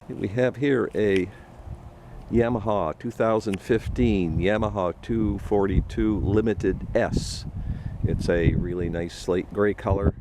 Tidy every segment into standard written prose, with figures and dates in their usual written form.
We have here a Yamaha 2015 Yamaha 242 Limited S. It's a really nice slate gray color.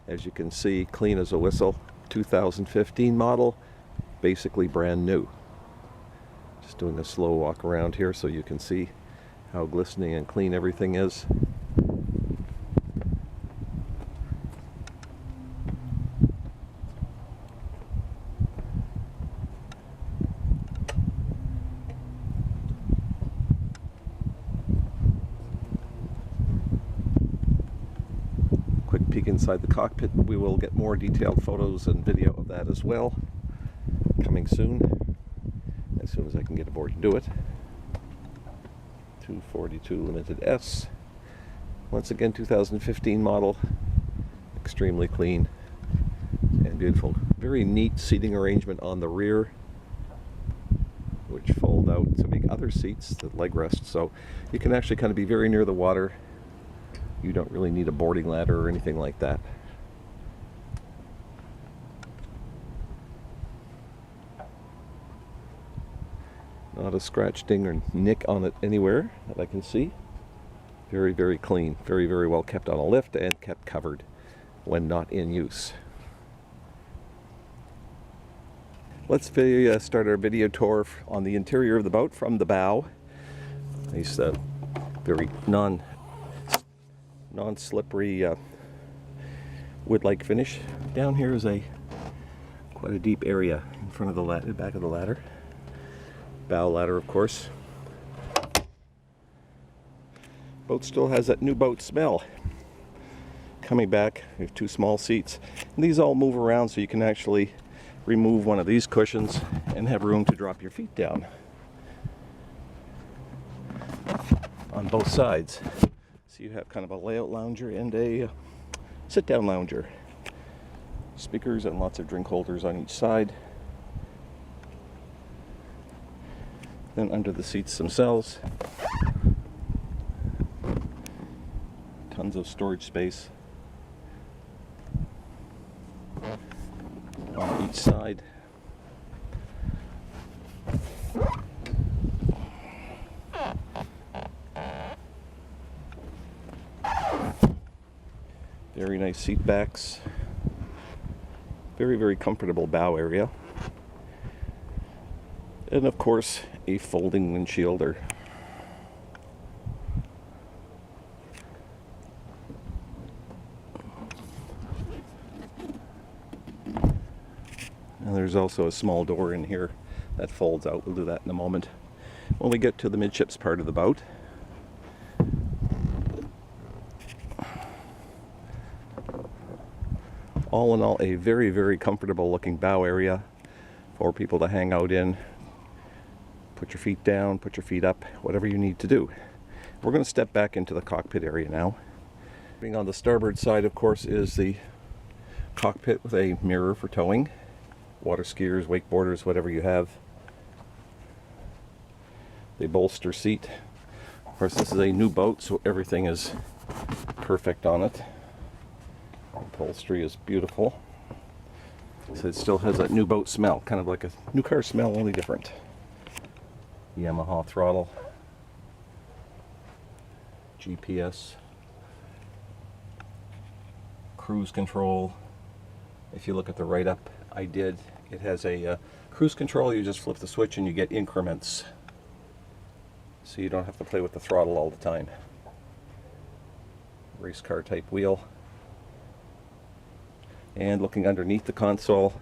As you can see, clean as a whistle. 2015 model, basically brand new. Just doing a slow walk around here so you can see how glistening and clean everything is. Quick peek inside the cockpit. We will get more detailed photos and video of that as well, coming soon, as soon as I can get aboard to do it. 242 Limited S. Once again, 2015 model. Extremely clean and beautiful. Very neat seating arrangement on the rear, which fold out to make other seats, the leg rest, so you can actually kind of be very near the water. You don't really need a boarding ladder or anything like that. Not a scratch, ding, or nick on it anywhere that I can see. Very, very clean. Very, very well kept on a lift and kept covered when not in use. Let's start our video tour on the interior of the boat from the bow. Nice, very non-slippery wood-like finish. Down here is quite a deep area in front of the back of the ladder. Bow ladder, of course. Boat still has that new boat smell. Coming back, we have two small seats. And these all move around so you can actually remove one of these cushions and have room to drop your feet down on both sides. So you have kind of a layout lounger and a sit-down lounger. Speakers and lots of drink holders on each side. Then under the seats themselves, tons of storage space on each side. Very nice seat backs. Very, very comfortable bow area. And of course, a folding windshielder. And there's also a small door in here that folds out. We'll do that in a moment when we get to the midships part of the boat. All in all, a very, very comfortable looking bow area for people to hang out in. Put your feet down, put your feet up, whatever you need to do. We're going to step back into the cockpit area now. Being on the starboard side, of course, is the cockpit with a mirror for towing. Water skiers, wakeboarders, whatever you have. The bolster seat. Of course, this is a new boat, so everything is perfect on it. The upholstery is beautiful. So it still has that new boat smell, kind of like a new car smell, only different. Yamaha throttle, GPS, cruise control. If you look at the write-up I did, it has a cruise control. You just flip the switch and you get increments, so you don't have to play with the throttle all the time. Race car type wheel. And looking underneath the console,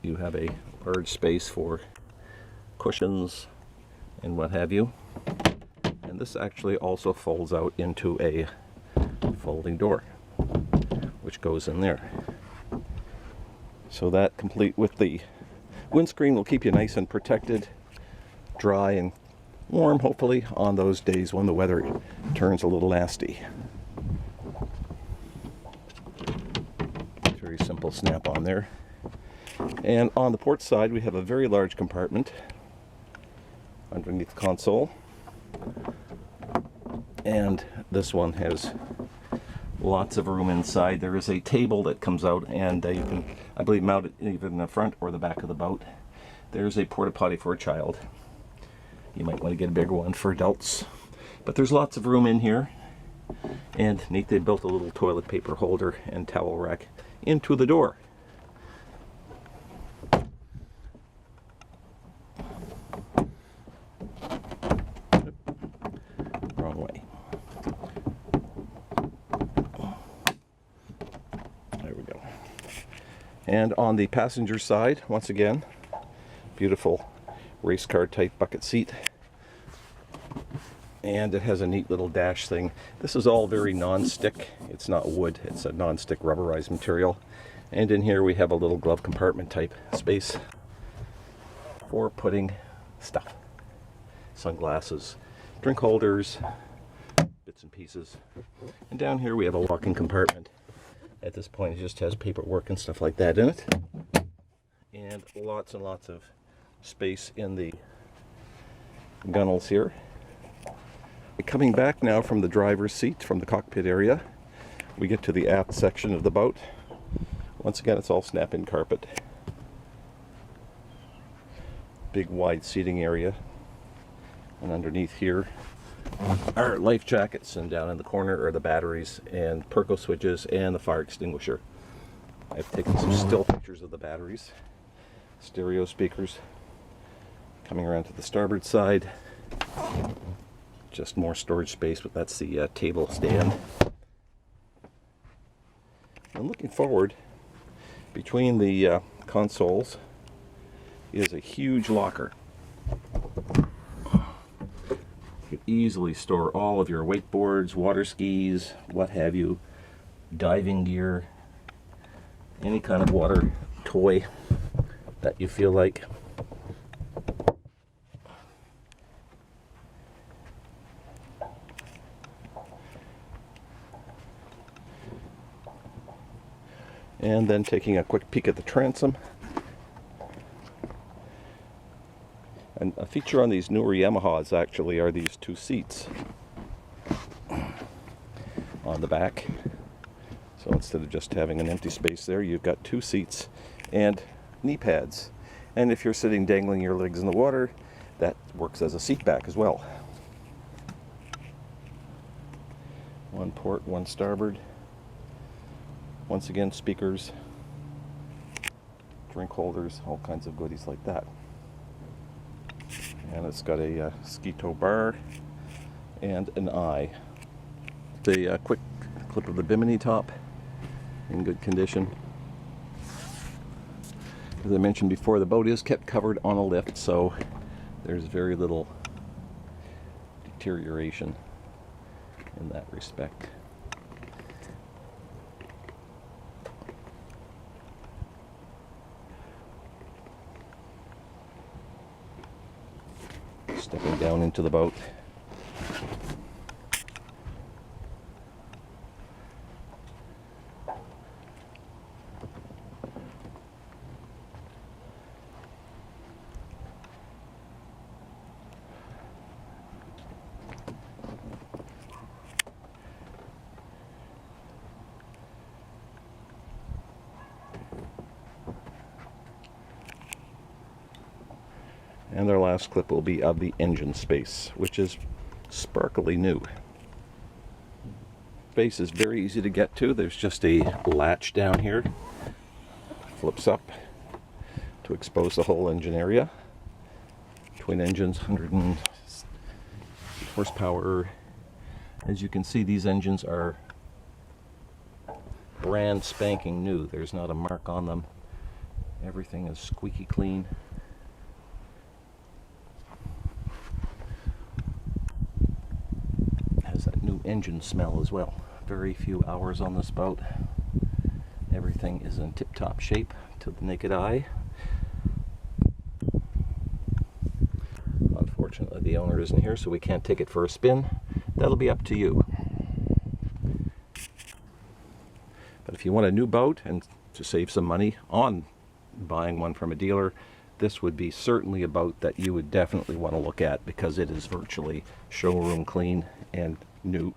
you have a large space for cushions and what have you. And this actually also folds out into a folding door, which goes in there. So that, complete with the windscreen, will keep you nice and protected, dry and warm, hopefully, on those days when the weather turns a little nasty. Very simple snap on there. And on the port side, we have a very large compartment underneath the console. And this one has Lots of room inside. There is a table that comes out, and you can, I believe, mount it either in the front or the back of the boat. There's a porta potty for a child. You might want to get a bigger one for adults. But there's lots of room in here. And neat, they built a little toilet paper holder and towel rack into the door. Wrong way. There we go. And on the passenger side, once again, beautiful race car type bucket seat. And it has a neat little dash thing. This is all very non-stick. It's not wood, it's a non-stick rubberized material. And in here we have a little glove compartment type space for putting stuff. Sunglasses, drink holders, bits and pieces. And down here we have a walking compartment. At this point it just has paperwork and stuff like that in it. And lots of space in the gunnels here. Coming back now from the driver's seat, from the cockpit area, we get to the aft section of the boat. Once again, it's all snap-in carpet. Big wide seating area. And underneath here are life jackets, and down in the corner are the batteries and Perco switches and the fire extinguisher. I've taken some still pictures of the batteries. Stereo speakers. Coming around to the starboard side. Just more storage space, but that's the table stand. And looking forward, between the consoles is a huge locker. You can easily store all of your wakeboards, water skis, what have you, diving gear, any kind of water toy that you feel like. And then taking a quick peek at the transom. And a feature on these newer Yamahas actually are these two seats on the back. So instead of just having an empty space there, you've got two seats and knee pads. And if you're sitting dangling your legs in the water, that works as a seat back as well. One port, one starboard. Once again, speakers, drink holders, all kinds of goodies like that. And it's got a ski tow bar and an eye. A quick clip of the bimini top in good condition. As I mentioned before, the boat is kept covered on a lift, so there's very little deterioration in that respect. Stepping down into the boat. And our last clip will be of the engine space, which is sparkly new. Space is very easy to get to. There's just a latch down here. Flips up to expose the whole engine area. Twin engines, 100 horsepower. As you can see, these engines are brand spanking new. There's not a mark on them. Everything is squeaky clean. Engine smell as well. Very few hours on this boat. Everything is in tip-top shape to the naked eye. Unfortunately, the owner isn't here, so we can't take it for a spin. That'll be up to you. But if you want a new boat and to save some money on buying one from a dealer, this would be certainly a boat that you would definitely want to look at, because it is virtually showroom clean and new